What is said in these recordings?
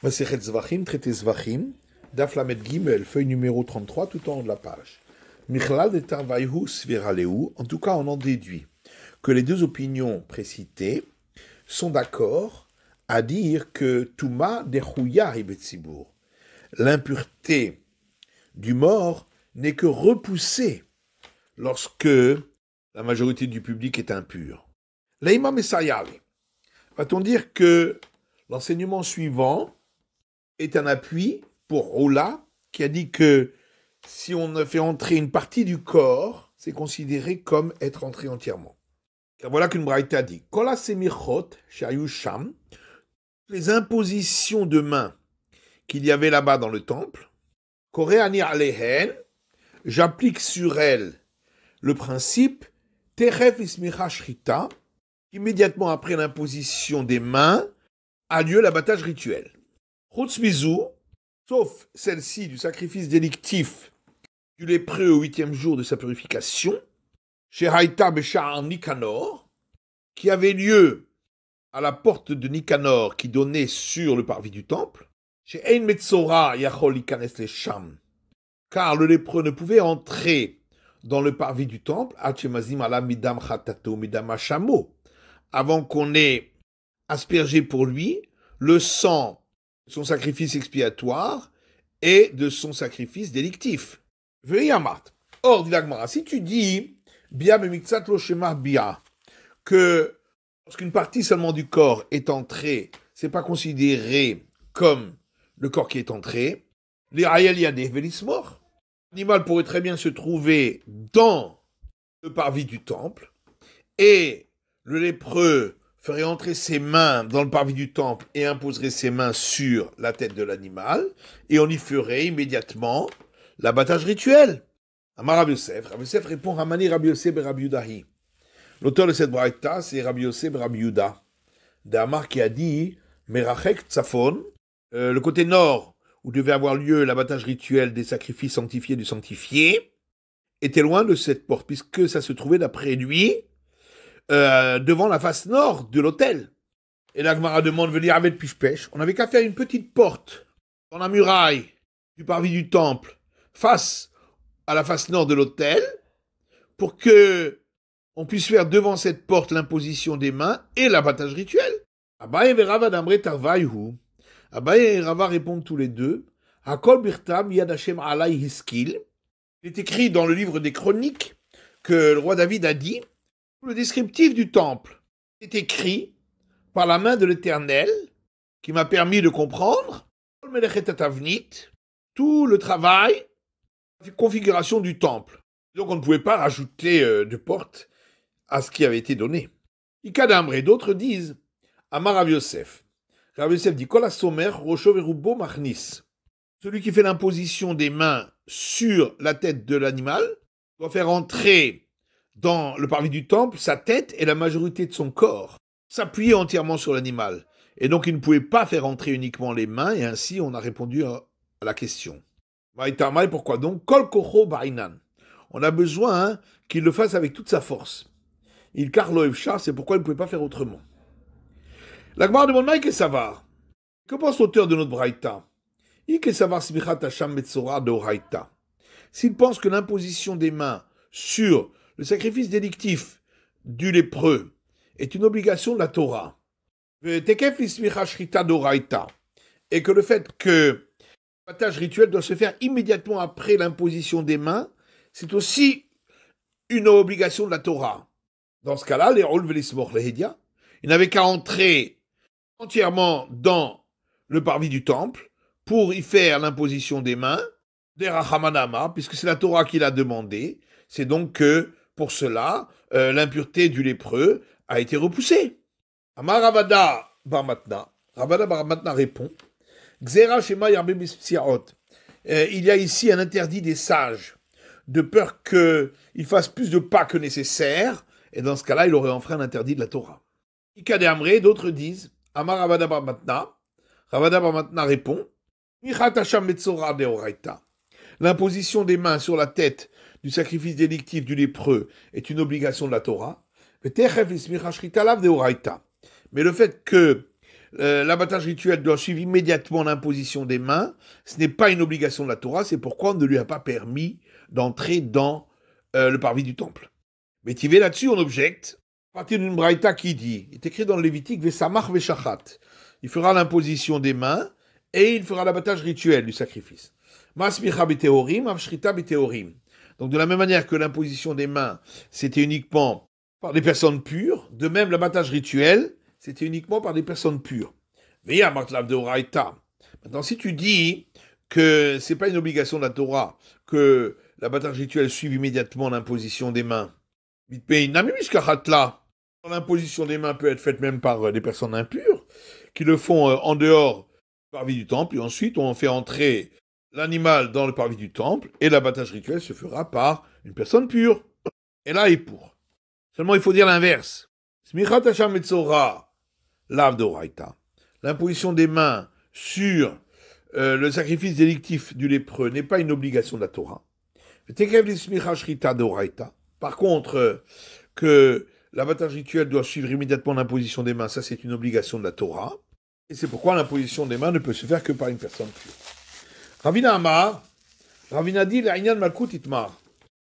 Masechet Zvachim, traité Zvachim, Daf Lamed Gimel, feuille numéro 33, tout en haut de la page. Michlal de Tarvaihu Sviraleu, en tout cas on en déduit que les deux opinions précitées sont d'accord à dire que Touma Dechouya Ibetzibur, l'impureté du mort n'est que repoussée lorsque la majorité du public est impure. L'Aïma Messayale, va-t-on dire que l'enseignement suivant est un appui pour Ola, qui a dit que si on fait entrer une partie du corps, c'est considéré comme être entré entièrement. Car voilà qu'une braïta dit, Kola semichot shayu sham, les impositions de main qu'il y avait là-bas dans le temple, Koreani alehen, j'applique sur elle le principe teref ismicha shrita, immédiatement après l'imposition des mains, a lieu l'abattage rituel. Chutzmizu, sauf celle-ci du sacrifice délictif du lépreux au 8e jour de sa purification, chez Haïta Béchar Nicanor, qui avait lieu à la porte de Nicanor qui donnait sur le parvis du temple, chez Ein Metzora Yachol Ikanes le Sham, car le lépreux ne pouvait entrer dans le parvis du temple, Achemazim ala midam chatato midam hashamo, avant qu'on ait aspergé pour lui le sang de son sacrifice expiatoire et de son sacrifice délictif. Veuillez Amart. Or, dit l'Agmara, si tu dis Bia bemiktsat lo shema bia, que lorsqu'une partie seulement du corps est entrée, c'est pas considéré comme le corps qui est entré, les ayel yadeh velismor. L'animal pourrait très bien se trouver dans le parvis du temple et le lépreux ferait entrer ses mains dans le parvis du temple et imposerait ses mains sur la tête de l'animal, et on y ferait immédiatement l'abattage rituel. Amar Rabbi Yosef. Rabbi Yosef répond Ramani Rabbi Yosef et Rabbi Yudahi. L'auteur de cette braïta, c'est Rabbi Yosef et Rabbi Yuda. D'Amar qui a dit Merachek Tzafon, le côté nord où devait avoir lieu l'abattage rituel des sacrifices sanctifiés du sanctifié, était loin de cette porte, puisque ça se trouvait d'après lui devant la face nord de l'autel. Et la Gemara demande venir avec Pishpech. On n'avait qu'à faire une petite porte dans la muraille du parvis du temple, face à la face nord de l'autel, pour que on puisse faire devant cette porte l'imposition des mains et l'abattage rituel. Abaye et Rava d'Amre Tarvaihu. Abaye et Rava répondent tous les deux. Hakol Birtam Yad Hashem Alay Hiskil. Il est écrit dans le livre des Chroniques que le roi David a dit le descriptif du temple est écrit par la main de l'Éternel qui m'a permis de comprendre tout le travail, la configuration du temple. Donc on ne pouvait pas rajouter de porte à ce qui avait été donné. Ikadamre, d'autres disent Amar Rav Yosef. Rav Yosef dit Kol Somer Rocho Verubo Machnis. Celui qui fait l'imposition des mains sur la tête de l'animal doit faire entrer dans le parvis du temple sa tête et la majorité de son corps, s'appuyer entièrement sur l'animal. Et donc il ne pouvait pas faire entrer uniquement les mains, et ainsi on a répondu à la question. Maïtamai, pourquoi donc Kol Kocho Bainan. On a besoin qu'il le fasse avec toute sa force. Il Karlo Evcha, c'est pourquoi il ne pouvait pas faire autrement. La Gemara demande Maïke Savar. Que pense l'auteur de notre Braïta? Ike Savar Smichat Hasham Metzora de Oraïta. S'il pense que l'imposition des mains sur le sacrifice délictif du lépreux est une obligation de la Torah, et que le fait que l'abattage rituel doit se faire immédiatement après l'imposition des mains, c'est aussi une obligation de la Torah. Dans ce cas-là, il n'avait qu'à entrer entièrement dans le parvis du temple pour y faire l'imposition des mains, des Rachamanama, puisque c'est la Torah qui l'a demandé. C'est donc que, pour cela, l'impureté du lépreux a été repoussée. Amar Ravada Bar Matna. Ravada Bar Matna répond Xera Shema Yarbe Bispsiaot. Il y a ici un interdit des sages, de peur qu'il fasse plus de pas que nécessaire, et dans ce cas-là, il aurait enfreint l'interdit de la Torah. Ikade Amre, d'autres disent Amar Ravada Bar Matna. Ravada Bar Matna répond Michat Hasham Metzora de Oraita. L'imposition des mains sur la tête du sacrifice délictif du lépreux est une obligation de la Torah. Mais le fait que l'abattage rituel doit suivre immédiatement l'imposition des mains. Ce n'est pas une obligation de la Torah, c'est pourquoi on ne lui a pas permis d'entrer dans le parvis du temple. Mais tu vas là-dessus, on objecte, à partir d'une braïta qui dit, il est écrit dans le Lévitique, Vesamach Veshachat. Il fera l'imposition des mains et il fera l'abattage rituel du sacrifice. Masmicha beteorim, avshrita beteorim. Donc de la même manière que l'imposition des mains, c'était uniquement par des personnes pures, de même l'abattage rituel, c'était uniquement par des personnes pures. Mais il y a matlav de oraita. Maintenant, si tu dis que c'est pas une obligation de la Torah, que l'abattage rituel suive immédiatement l'imposition des mains, l'imposition des mains peut être faite même par des personnes impures, qui le font en dehors du parvis du temple, et ensuite on fait entrer l'animal dans le parvis du temple, et l'abattage rituel se fera par une personne pure. Et là, il est pour. Seulement, il faut dire l'inverse. Smichat Hasham Metzora, lav d'oraita. L'imposition des mains sur le sacrifice délictif du lépreux n'est pas une obligation de la Torah. Par contre, que l'abattage rituel doit suivre immédiatement l'imposition des mains, ça c'est une obligation de la Torah. Et c'est pourquoi l'imposition des mains ne peut se faire que par une personne pure. Ravina Amar, Ravina dit, l'Aïnyan Malkut Itmar.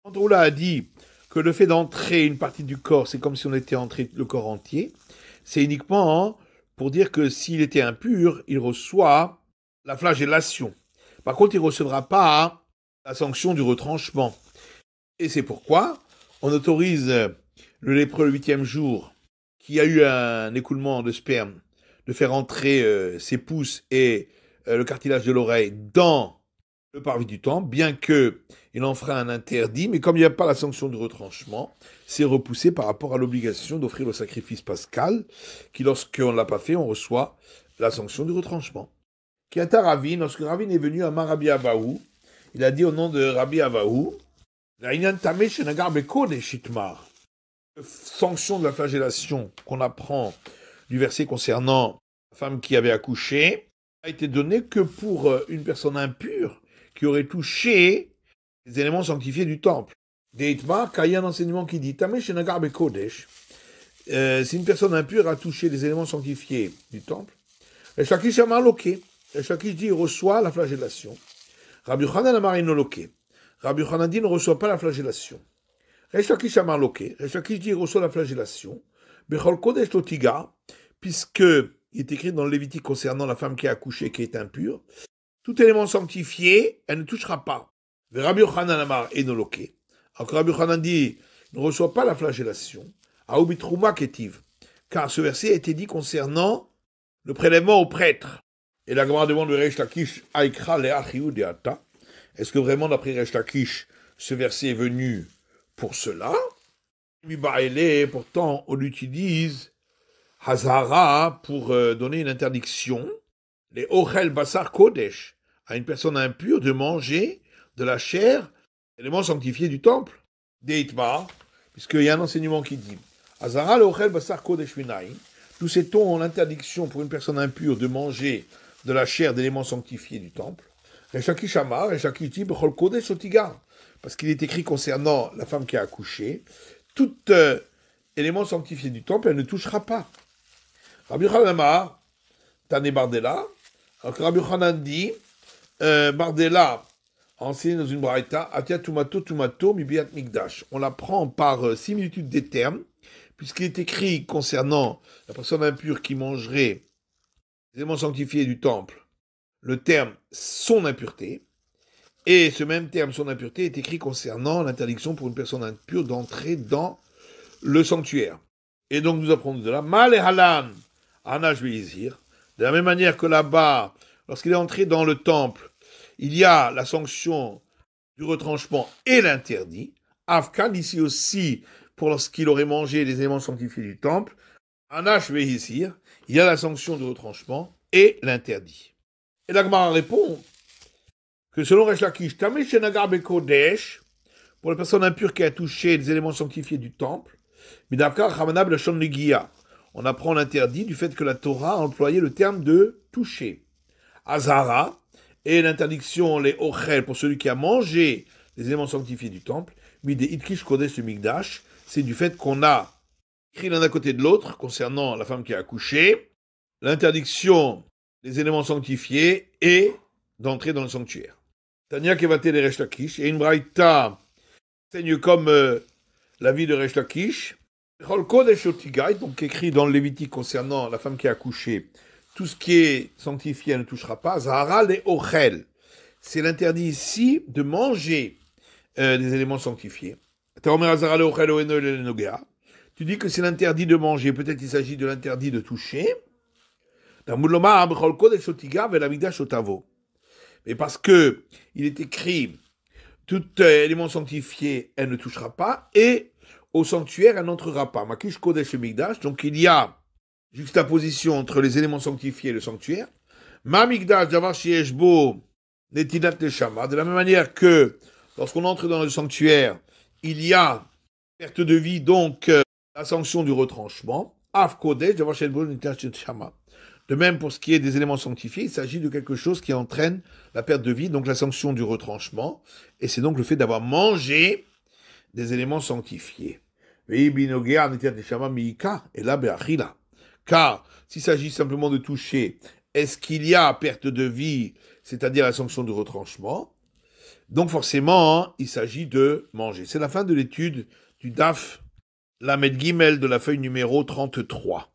Androula a dit que le fait d'entrer une partie du corps, c'est comme si on était entré le corps entier. C'est uniquement pour dire que s'il était impur, il reçoit la flagellation. Par contre, il ne recevra pas la sanction du retranchement. Et c'est pourquoi on autorise le lépreux le 8e jour, qui a eu un écoulement de sperme, de faire entrer ses pouces et le cartilage de l'oreille dans le parvis du temple, bien qu'il en fera un interdit, mais comme il n'y a pas la sanction du retranchement, c'est repoussé par rapport à l'obligation d'offrir le sacrifice pascal, qui lorsqu'on ne l'a pas fait, on reçoit la sanction du retranchement. Kiata Ravin, lorsque Ravin est venu à Rabbi Abahu, il a dit au nom de Rabbi Abahu, la sanction de la flagellation qu'on apprend du verset concernant la femme qui avait accouché a été donnée que pour une personne impure qui aurait touché les éléments sanctifiés du temple. Deitma, car il y a un enseignement qui dit si une personne impure a touché les éléments sanctifiés du temple, Shakish Amar Loké. Shakish dit il reçoit la flagellation. Rabbi Yochanan Amar Inoloké. Rabbi Yochanan dit ne reçoit pas la flagellation. Shakish Amar Loké. Shakish dit il reçoit la flagellation. Bechol Kodesh Lotiga, puisque il est écrit dans le Lévitique concernant la femme qui a accouché, qui est impure, tout élément sanctifié, elle ne touchera pas. Rabbi Yochanan Amar Inoloké. Alors que Rabbi Yochanan dit ne reçoit pas la flagellation. Aoubitrouma Ketiv. Car ce verset a été dit concernant le prélèvement au prêtre. Et la Gemara demande de Reish Lakish, Aikra le'achiou de'ata. Est-ce que vraiment, d'après Reish Lakish, ce verset est venu pour cela? Pourtant, on l'utilise Hazara pour donner une interdiction, les Ochel Basar Kodesh, à une personne impure de manger de la chair, élément sanctifié du temple, Deitmar, puisqu'il y a un enseignement qui dit Hazara le Ochel Basar Kodesh Minaï. Nous sait-on l'interdiction pour une personne impure de manger de la chair d'éléments sanctifiés du temple. Reshakish Amar, Reshakish dit Bechol Kodesh Otigar, parce qu'il est écrit concernant la femme qui a accouché, tout élément sanctifié du temple, elle ne touchera pas. Rabbi Yochanan Amar, Tane Bardella, alors que Rabbi Yochanan dit, Bardella a enseigné dans une braïta, Atia Tumato, Mibiat Mikdash. On l'apprend par similitude des termes, puisqu'il est écrit concernant la personne impure qui mangerait les éléments sanctifiés du temple, le terme son impureté, et ce même terme son impureté est écrit concernant l'interdiction pour une personne impure d'entrer dans le sanctuaire. Et donc nous apprenons de là, Mal et Halan, Anash Beizir, de la même manière que là-bas, lorsqu'il est entré dans le temple, il y a la sanction du retranchement et l'interdit. Afkan, ici aussi, pour lorsqu'il aurait mangé les éléments sanctifiés du temple, Anash Beizir, il y a la sanction du retranchement et l'interdit. Et la Gemara répond que selon Reish Lakish, Tameh shenagar bekodesh, pour la personne impure qui a touché les éléments sanctifiés du temple, Midavkar chamanab lashon negia, on apprend l'interdit du fait que la Torah a employé le terme de toucher. Azara, et l'interdiction, les ochel, pour celui qui a mangé les éléments sanctifiés du temple, Mide itkish kodesh le migdash, c'est du fait qu'on a écrit l'un à côté de l'autre concernant la femme qui a accouché, l'interdiction des éléments sanctifiés et d'entrer dans le sanctuaire. Tania Kevate de Resh Lakish, et une braïta enseigne comme la vie de Resh Lakish. Donc écrit dans le Lévitique concernant la femme qui a accouché, tout ce qui est sanctifié, elle ne touchera pas. Zaharal et Ochel. C'est l'interdit ici de manger des éléments sanctifiés. Tu dis que c'est l'interdit de manger, peut-être il s'agit de l'interdit de toucher. Mais parce que il est écrit, tout élément sanctifié, elle ne touchera pas, et au sanctuaire, elle n'entrera pas. Makish Kodesh et Migdash, donc il y a juxtaposition entre les éléments sanctifiés et le sanctuaire. Ma Migdash, Davar Shieshbo, Netilat Neshama, de la même manière que lorsqu'on entre dans le sanctuaire, il y a perte de vie, donc la sanction du retranchement. Av Kodesh, Davar Shieshbo, Netilat Neshama. De même, pour ce qui est des éléments sanctifiés, il s'agit de quelque chose qui entraîne la perte de vie, donc la sanction du retranchement, et c'est donc le fait d'avoir mangé des éléments sanctifiés. Car, s'il s'agit simplement de toucher, est-ce qu'il y a perte de vie, c'est-à-dire la sanction du retranchement? Donc forcément, il s'agit de manger. C'est la fin de l'étude du DAF Lamed Gimel de la feuille numéro 33.